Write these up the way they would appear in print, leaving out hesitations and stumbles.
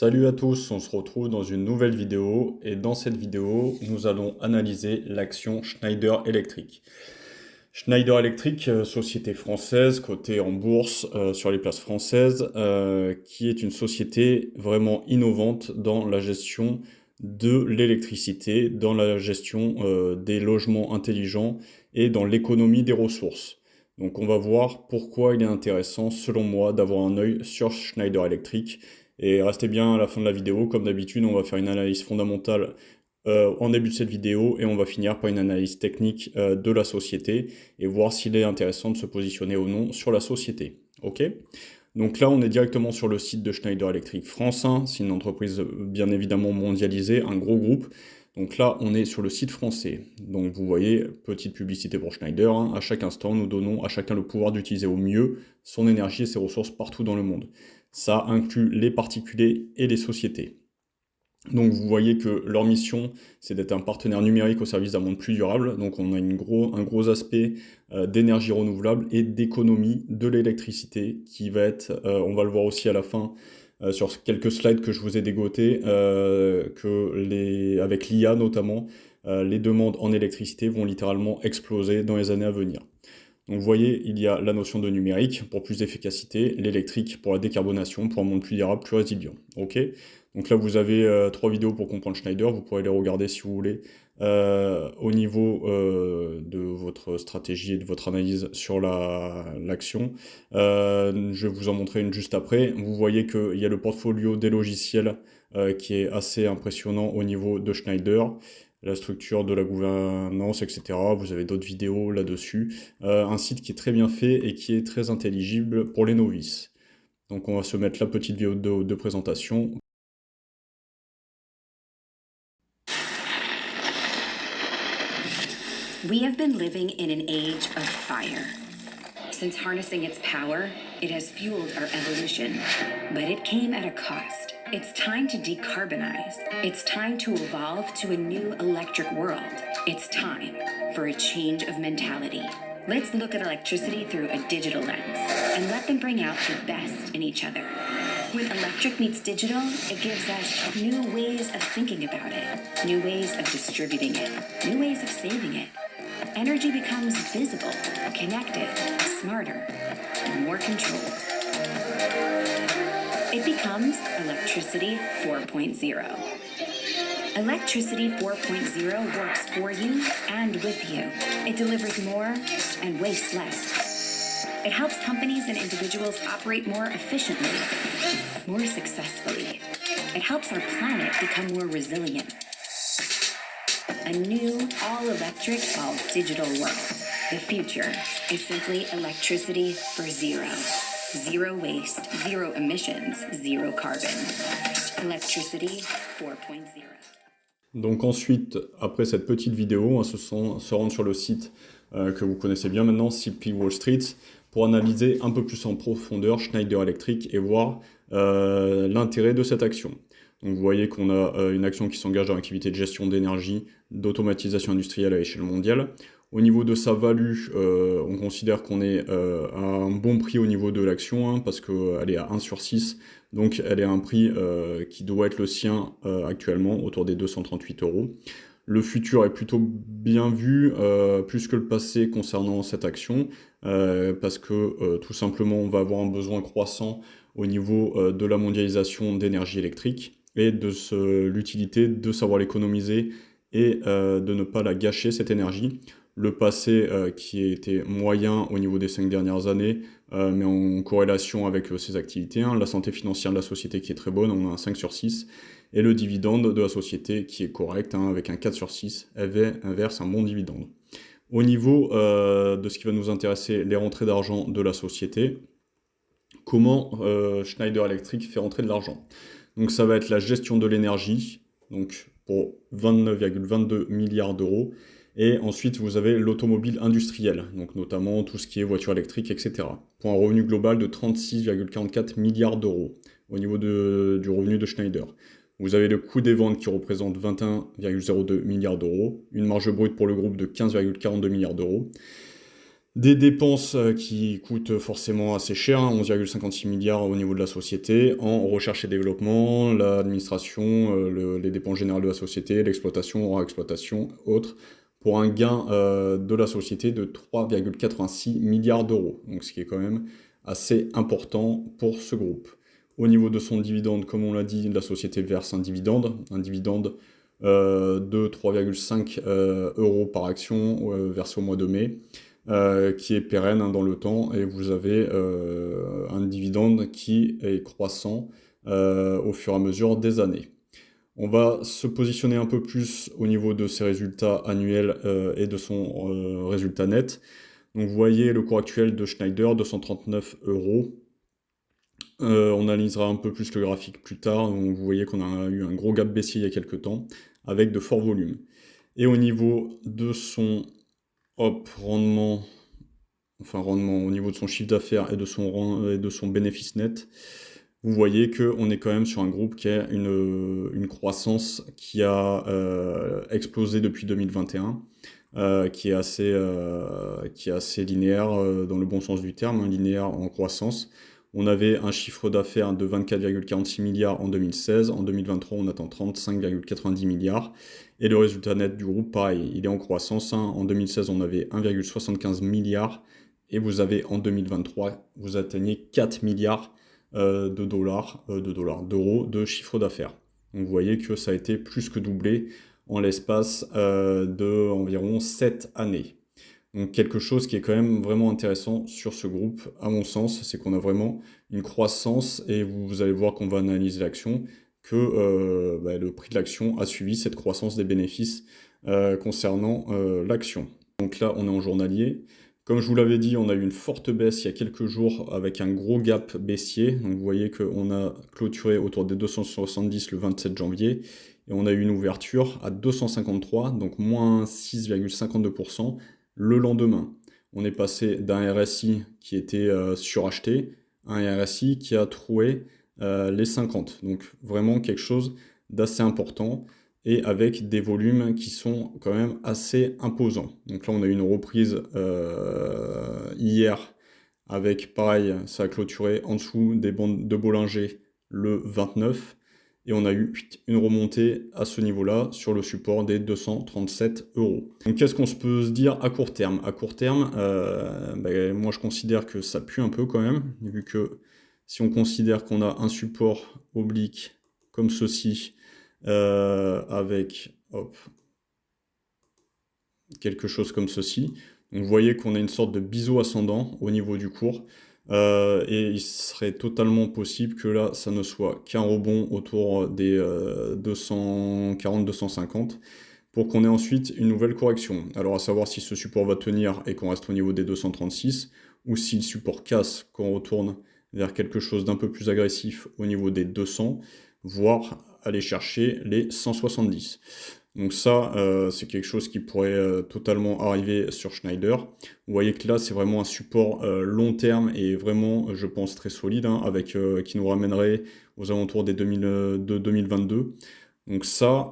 Salut à tous, on se retrouve dans une nouvelle vidéo et dans cette vidéo, nous allons analyser l'action Schneider Electric. Schneider Electric, société française cotée en bourse sur les places françaises, qui est une société vraiment innovante dans la gestion de l'électricité, dans la gestion des logements intelligents et dans l'économie des ressources. Donc on va voir pourquoi il est intéressant, selon moi, d'avoir un œil sur Schneider Electric. Et restez bien à la fin de la vidéo, comme d'habitude, on va faire une analyse fondamentale en début de cette vidéo et on va finir par une analyse technique de la société et voir s'il est intéressant de se positionner ou non sur la société. Ok? Donc là, on est directement sur le site de Schneider Electric France, hein. C'est une entreprise bien évidemment mondialisée, un gros groupe. Donc là, on est sur le site français. Donc vous voyez, petite publicité pour Schneider, hein. À chaque instant, nous donnons à chacun le pouvoir d'utiliser au mieux son énergie et ses ressources partout dans le monde. Ça inclut les particuliers et les sociétés. Donc vous voyez que leur mission, c'est d'être un partenaire numérique au service d'un monde plus durable. Donc on a un gros aspect d'énergie renouvelable et d'économie de l'électricité qui va être, on va le voir aussi à la fin sur quelques slides que je vous ai dégotés, avec l'IA notamment, les demandes en électricité vont littéralement exploser dans les années à venir. Donc vous voyez, il y a la notion de numérique pour plus d'efficacité, l'électrique pour la décarbonation, pour un monde plus durable, plus résilient. Ok. Donc là, vous avez 3 vidéos pour comprendre Schneider, vous pourrez les regarder si vous voulez, au niveau de votre stratégie et de votre analyse sur l'action. Je vais vous en montrer une juste après. Vous voyez qu'il y a le portfolio des logiciels qui est assez impressionnant au niveau de Schneider, la structure de la gouvernance, etc. Vous avez d'autres vidéos là-dessus. Un site qui est très bien fait et qui est très intelligible pour les novices. Donc on va se mettre la petite vidéo de présentation. We have been living in an age of fire. Since harnessing its power, it has fueled our evolution. But it came at a cost. It's time to decarbonize. It's time to evolve to a new electric world. It's time for a change of mentality. Let's look at electricity through a digital lens and let them bring out the best in each other. When electric meets digital, it gives us new ways of thinking about it, new ways of distributing it, new ways of saving it. Energy becomes visible, connected, smarter, and more controlled. It becomes Electricity 4.0. Electricity 4.0 works for you and with you. It delivers more and wastes less. It helps companies and individuals operate more efficiently, more successfully. It helps our planet become more resilient. A new, all-electric, all-digital world. The future is simply electricity for zero. Zero waste, zero emissions, zero carbon. Electricity 4.0. Donc ensuite, après cette petite vidéo, on va se rendre sur le site que vous connaissez bien maintenant, CP Wall Street, pour analyser un peu plus en profondeur Schneider Electric et voir l'intérêt de cette action. Donc vous voyez qu'on a une action qui s'engage dans l'activité de gestion d'énergie, d'automatisation industrielle à l'échelle mondiale. Au niveau de sa value, on considère qu'on est à un bon prix au niveau de l'action, hein, parce qu'elle est à 1 sur 6, donc elle est à un prix qui doit être le sien actuellement, autour des 238 €. Le futur est plutôt bien vu, plus que le passé concernant cette action, parce que tout simplement on va avoir un besoin croissant au niveau de la mondialisation d'énergie électrique et de l'utilité de savoir l'économiser et de ne pas la gâcher, cette énergie. Le passé qui était moyen au niveau des 5 dernières années, mais en corrélation avec ses activités, hein. La santé financière de la société qui est très bonne, on a un 5 sur 6, et le dividende de la société qui est correct, hein, avec un 4 sur 6, elle verse un bon dividende. Au niveau de ce qui va nous intéresser, les rentrées d'argent de la société, comment Schneider Electric fait rentrer de l'argent. Donc ça va être la gestion de l'énergie, donc pour 29,22 milliards d'euros. Et ensuite, vous avez l'automobile industrielle, donc notamment tout ce qui est voiture électrique, etc. Pour un revenu global de 36,44 milliards d'euros au niveau du revenu de Schneider. Vous avez le coût des ventes qui représente 21,02 milliards d'euros, une marge brute pour le groupe de 15,42 milliards d'euros. Des dépenses qui coûtent forcément assez cher, hein, 11,56 milliards au niveau de la société, en recherche et développement, l'administration, les dépenses générales de la société, l'exploitation, hors exploitation, autres, pour un gain de la société de 3,86 milliards d'euros. Donc ce qui est quand même assez important pour ce groupe. Au niveau de son dividende, comme on l'a dit, la société verse un dividende de 3,5 euros par action versé au mois de mai. Qui est pérenne, hein, dans le temps, et vous avez un dividende qui est croissant au fur et à mesure des années. On va se positionner un peu plus au niveau de ses résultats annuels et de son résultat net. Donc vous voyez le cours actuel de Schneider, 239 euros. On analysera un peu plus le graphique plus tard. Donc vous voyez qu'on a eu un gros gap baissier il y a quelques temps, avec de forts volumes. Et au niveau de son rendement au niveau de son chiffre d'affaires et de son bénéfice net, vous voyez qu'on est quand même sur un groupe qui a une croissance qui a explosé depuis 2021, qui est assez linéaire dans le bon sens du terme, hein, linéaire en croissance. On avait un chiffre d'affaires de 24,46 milliards en 2016. En 2023, on attend 35,90 milliards. Et le résultat net du groupe, pareil, il est en croissance, hein. En 2016, on avait 1,75 milliard. Et vous avez en 2023, vous atteignez 4 milliards d'euros de chiffre d'affaires. Donc vous voyez que ça a été plus que doublé en l'espace de environ 7 années. Donc quelque chose qui est quand même vraiment intéressant sur ce groupe, à mon sens, c'est qu'on a vraiment une croissance, et vous allez voir qu'on va analyser l'action, que le prix de l'action a suivi cette croissance des bénéfices concernant l'action. Donc là, on est en journalier. Comme je vous l'avais dit, on a eu une forte baisse il y a quelques jours avec un gros gap baissier. Donc vous voyez qu'on a clôturé autour des 270 le 27 janvier. Et on a eu une ouverture à 253, donc moins 6,52% le lendemain. On est passé d'un RSI qui était suracheté à un RSI qui a troué les 50. Donc vraiment quelque chose d'assez important, et avec des volumes qui sont quand même assez imposants. Donc là, on a eu une reprise hier avec, pareil, ça a clôturé en dessous des bandes de Bollinger le 29, et on a eu une remontée à ce niveau-là sur le support des 237 euros. Donc qu'est-ce qu'on peut se dire à court terme? À court terme, moi je considère que ça pue un peu quand même, vu que si on considère qu'on a un support oblique comme ceci, avec quelque chose comme ceci. Donc vous voyez qu'on a une sorte de biseau ascendant au niveau du cours, et il serait totalement possible que là, ça ne soit qu'un rebond autour des 240-250, pour qu'on ait ensuite une nouvelle correction. Alors à savoir si ce support va tenir et qu'on reste au niveau des 236, ou si le support casse, qu'on retourne vers quelque chose d'un peu plus agressif au niveau des 200, voire aller chercher les 170. Donc ça, c'est quelque chose qui pourrait totalement arriver sur Schneider. Vous voyez que là, c'est vraiment un support long terme, et vraiment, je pense, très solide, hein, qui nous ramènerait aux alentours des 2022. Donc ça,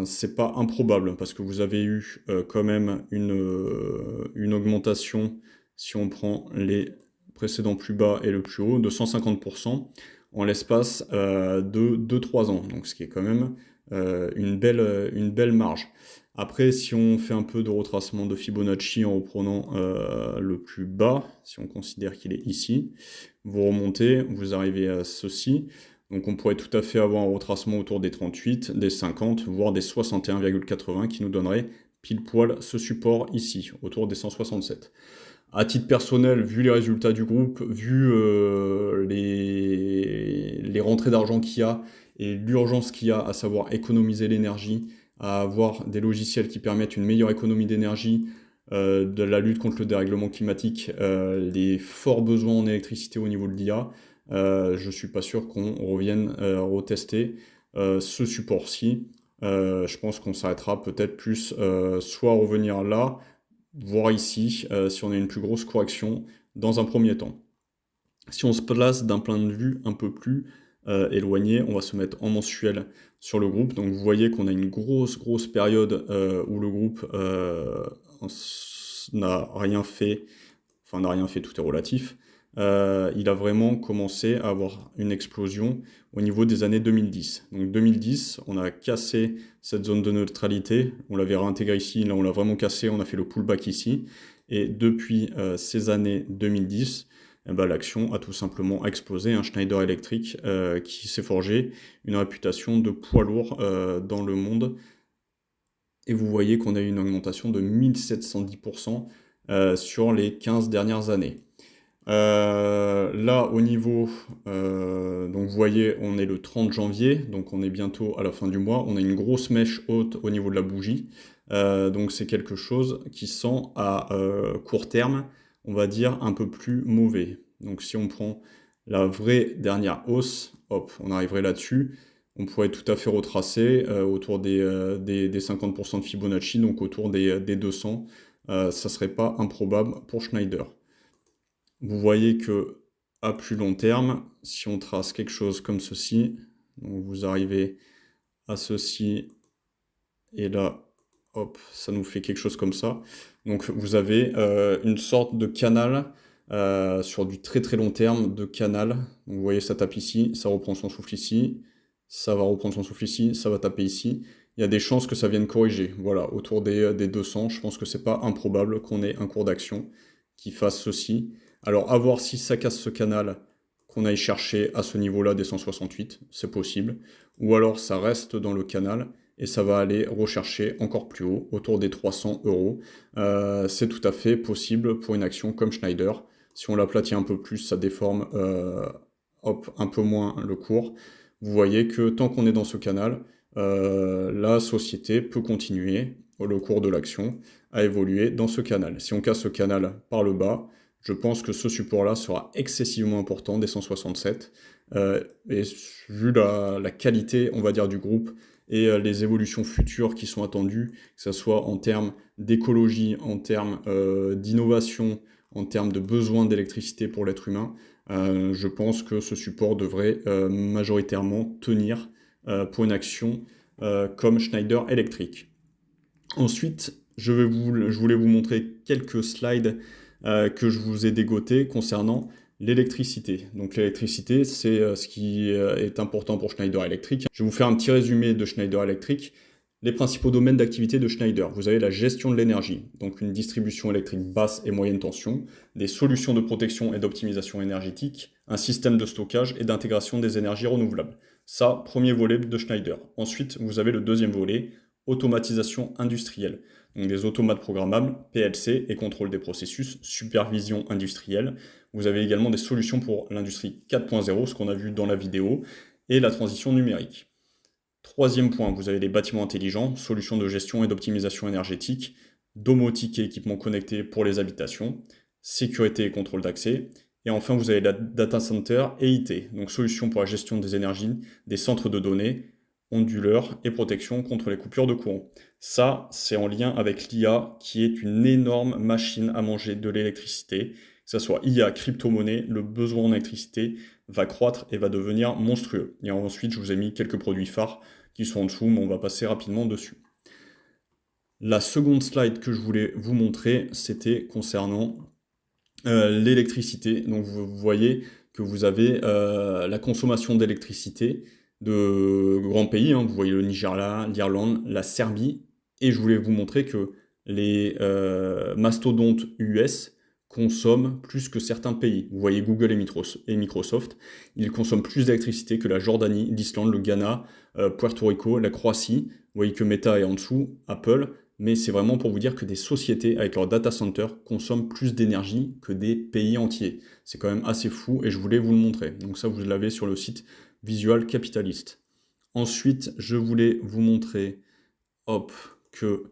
c'est pas improbable, parce que vous avez eu quand même une augmentation, si on prend les précédents plus bas et le plus haut, de 150% en l'espace de 2-3 ans. Donc ce qui est quand même une belle marge. Après, si on fait un peu de retracement de Fibonacci en reprenant le plus bas, si on considère qu'il est ici, vous remontez, vous arrivez à ceci. Donc on pourrait tout à fait avoir un retracement autour des 38, des 50, voire des 61,80, qui nous donnerait pile poil ce support ici, autour des 167. À titre personnel, vu les résultats du groupe, vu les rentrées d'argent qu'il y a et l'urgence qu'il y a à savoir économiser l'énergie, à avoir des logiciels qui permettent une meilleure économie d'énergie, de la lutte contre le dérèglement climatique, les forts besoins en électricité au niveau de l'IA, je suis pas sûr qu'on revienne retester ce support-ci. Je pense qu'on s'arrêtera peut-être plus soit à revenir là, voire ici, si on a une plus grosse correction dans un premier temps. Si on se place d'un point de vue un peu plus éloigné, on va se mettre en mensuel sur le groupe. Donc vous voyez qu'on a une grosse période où le groupe n'a rien fait, tout est relatif, il a vraiment commencé à avoir une explosion au niveau des années 2010. Donc 2010, on a cassé cette zone de neutralité, on l'avait réintégré ici, là on l'a vraiment cassé, on a fait le pullback ici, et depuis ces années 2010, l'action a tout simplement explosé. Un Schneider Electric qui s'est forgé une réputation de poids lourd dans le monde. Et vous voyez qu'on a eu une augmentation de 1710% sur les 15 dernières années. Là, au niveau, donc vous voyez, on est le 30 janvier, donc on est bientôt à la fin du mois. On a une grosse mèche haute au niveau de la bougie. Donc c'est quelque chose qui sent à court terme, on va dire, un peu plus mauvais. Donc si on prend la vraie dernière hausse, hop, on arriverait là-dessus. On pourrait tout à fait retracer autour des 50% de Fibonacci, donc autour des 200. Ça serait pas improbable pour Schneider. Vous voyez que à plus long terme, si on trace quelque chose comme ceci, donc vous arrivez à ceci, et là, hop, ça nous fait quelque chose comme ça. Donc vous avez une sorte de canal sur du très très long terme de canal. Donc, vous voyez, ça tape ici, ça reprend son souffle ici, ça va reprendre son souffle ici, ça va taper ici. Il y a des chances que ça vienne corriger. Voilà, autour des 200, je pense que c'est pas improbable qu'on ait un cours d'action qui fasse ceci. Alors, à voir si ça casse ce canal, qu'on aille chercher à ce niveau-là des 168, c'est possible. Ou alors, ça reste dans le canal et ça va aller rechercher encore plus haut, autour des 300 euros. C'est tout à fait possible pour une action comme Schneider. Si on l'aplatit un peu plus, ça déforme un peu moins le cours. Vous voyez que tant qu'on est dans ce canal, la société peut continuer, le cours de l'action, à évoluer dans ce canal. Si on casse ce canal par le bas, je pense que ce support-là sera excessivement important des 167. Et vu la qualité, on va dire, du groupe et les évolutions futures qui sont attendues, que ce soit en termes d'écologie, en termes d'innovation, en termes de besoin d'électricité pour l'être humain, je pense que ce support devrait majoritairement tenir pour une action comme Schneider Electric. Ensuite, je voulais vous montrer quelques slides que je vous ai dégotés concernant l'électricité. Donc l'électricité, c'est ce qui est important pour Schneider Electric. Je vais vous faire un petit résumé de Schneider Electric. Les principaux domaines d'activité de Schneider. Vous avez la gestion de l'énergie, donc une distribution électrique basse et moyenne tension, des solutions de protection et d'optimisation énergétique, un système de stockage et d'intégration des énergies renouvelables. Ça, premier volet de Schneider. Ensuite, vous avez le deuxième volet, automatisation industrielle. Donc des automates programmables, PLC et contrôle des processus, supervision industrielle. Vous avez également des solutions pour l'industrie 4.0, ce qu'on a vu dans la vidéo, et la transition numérique. Troisième point, vous avez les bâtiments intelligents, solutions de gestion et d'optimisation énergétique, domotique et équipements connectés pour les habitations, sécurité et contrôle d'accès. Et enfin, vous avez la data center et IT, donc solutions pour la gestion des énergies, des centres de données, onduleurs et protection contre les coupures de courant. Ça, c'est en lien avec l'IA qui est une énorme machine à manger de l'électricité. Que ce soit IA, crypto-monnaie, le besoin en électricité va croître et va devenir monstrueux. Et ensuite, je vous ai mis quelques produits phares qui sont en dessous, mais on va passer rapidement dessus. La seconde slide que je voulais vous montrer, c'était concernant l'électricité. Donc vous voyez que vous avez la consommation d'électricité de grands pays, hein. Vous voyez le Nigeria, l'Irlande, la Serbie, et je voulais vous montrer que les mastodontes US consomment plus que certains pays. Vous voyez Google et Microsoft, ils consomment plus d'électricité que la Jordanie, l'Islande, le Ghana, Puerto Rico, la Croatie. Vous voyez que Meta est en dessous, Apple, mais c'est vraiment pour vous dire que des sociétés avec leur data center consomment plus d'énergie que des pays entiers. C'est quand même assez fou et je voulais vous le montrer. Donc ça, vous l'avez sur le site Visual Capitalist. Ensuite, je voulais vous montrer que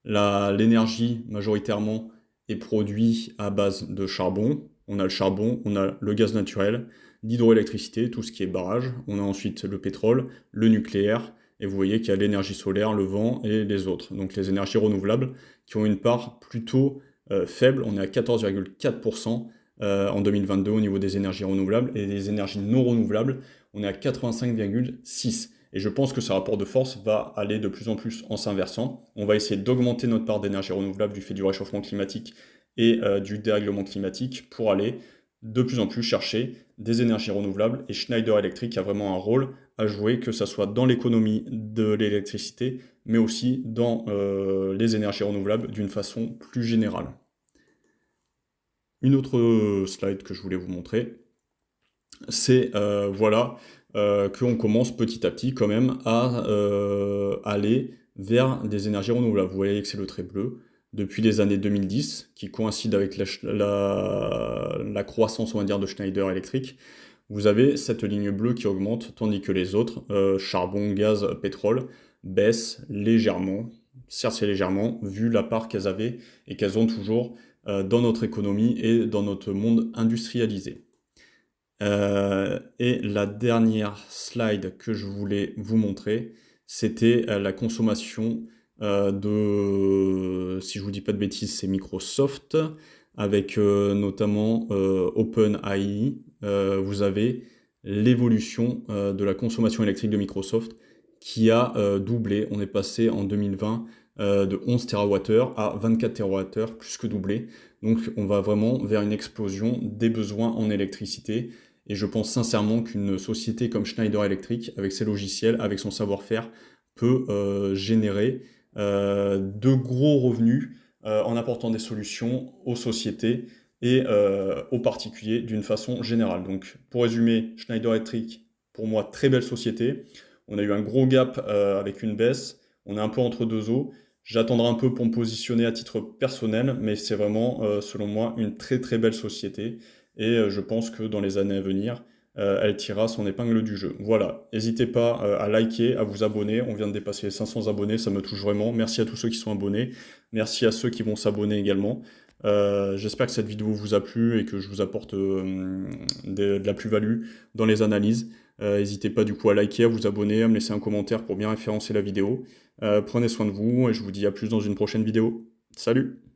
l'énergie majoritairement est produite à base de charbon. On a le charbon, on a le gaz naturel, l'hydroélectricité, tout ce qui est barrage. On a ensuite le pétrole, le nucléaire, et vous voyez qu'il y a l'énergie solaire, le vent et les autres. Donc les énergies renouvelables qui ont une part plutôt faible. On est à 14,4% en 2022 au niveau des énergies renouvelables, et des énergies non renouvelables, on est à 85,6%. Et je pense que ce rapport de force va aller de plus en plus en s'inversant. On va essayer d'augmenter notre part d'énergie renouvelable du fait du réchauffement climatique et du dérèglement climatique pour aller de plus en plus chercher des énergies renouvelables. Et Schneider Electric a vraiment un rôle à jouer, que ce soit dans l'économie de l'électricité, mais aussi dans les énergies renouvelables d'une façon plus générale. Une autre slide que je voulais vous montrer, c'est voilà, qu'on commence petit à petit quand même à aller vers des énergies renouvelables. Vous voyez que c'est le trait bleu. Depuis les années 2010, qui coïncide avec la croissance, on va dire, de Schneider Electric, vous avez cette ligne bleue qui augmente, tandis que les autres, charbon, gaz, pétrole, baissent légèrement. Certes, c'est légèrement, vu la part qu'elles avaient et qu'elles ont toujours dans notre économie et dans notre monde industrialisé. Et la dernière slide que je voulais vous montrer, c'était la consommation si je vous dis pas de bêtises, c'est Microsoft, avec notamment OpenAI. Vous avez l'évolution de la consommation électrique de Microsoft qui a doublé. On est passé en 2020 de 11 TWh à 24 TWh, plus que doublé. Donc on va vraiment vers une explosion des besoins en électricité. Et je pense sincèrement qu'une société comme Schneider Electric, avec ses logiciels, avec son savoir-faire, peut générer de gros revenus en apportant des solutions aux sociétés et aux particuliers d'une façon générale. Donc pour résumer, Schneider Electric, pour moi, très belle société. On a eu un gros gap avec une baisse, on est un peu entre deux eaux. J'attendrai un peu pour me positionner à titre personnel, mais c'est vraiment, selon moi, une très très belle société. Et je pense que dans les années à venir, elle tirera son épingle du jeu. Voilà, n'hésitez pas à liker, à vous abonner. On vient de dépasser les 500 abonnés, ça me touche vraiment. Merci à tous ceux qui sont abonnés. Merci à ceux qui vont s'abonner également. J'espère que cette vidéo vous a plu et que je vous apporte de la plus-value dans les analyses. N'hésitez pas du coup à liker, à vous abonner, à me laisser un commentaire pour bien référencer la vidéo. Prenez soin de vous et je vous dis à plus dans une prochaine vidéo. Salut!